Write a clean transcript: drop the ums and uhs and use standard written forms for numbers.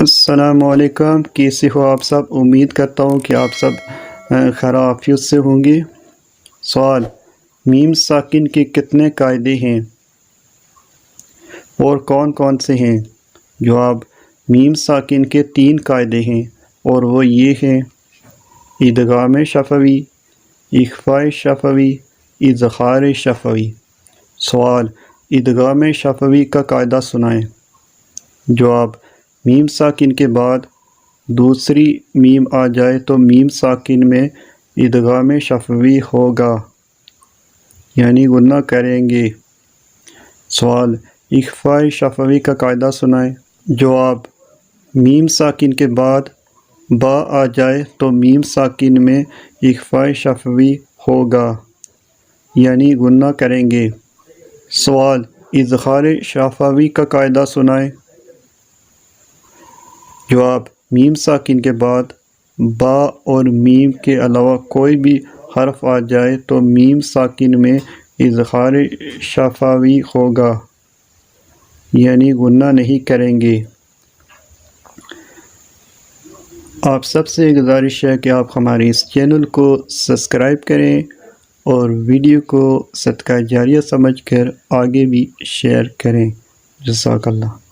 السلام علیکم، کیسے ہو آپ سب؟ امید کرتا ہوں کہ آپ سب خیر عافیت سے ہوں گے۔ سوال: میم ساکن کے کتنے قاعدے ہیں اور کون کون سے ہیں؟ جواب: میم ساکن کے 3 قاعدے ہیں اور وہ یہ ہیں: ادغام شفوی، اخفاء شفوی، اظہار شفوی۔ سوال: ادغام شفوی کا قاعدہ سنائیں۔ جواب: میم ساکن کے بعد دوسری میم آ جائے تو میم ساکن میں ادغام شفوی ہوگا، یعنی غنہ کریں گے۔ سوال: اخفاء شفوی کا قاعدہ سنائیں۔ جواب: میم ساکن کے بعد با آ جائے تو میم ساکن میں اخفاء شفوی ہوگا، یعنی غنہ کریں گے۔ سوال: اظہار شفوی کا قاعدہ سنائیں۔ جواب: میم ساکن کے بعد با اور میم کے علاوہ کوئی بھی حرف آ جائے تو میم ساکن میں اظہار شفوی ہوگا، یعنی غنہ نہیں کریں گے۔ آپ سب سے گزارش ہے کہ آپ ہمارے اس چینل کو سبسکرائب کریں اور ویڈیو کو صدقہ جاریہ سمجھ کر آگے بھی شیئر کریں۔ جزاک اللہ۔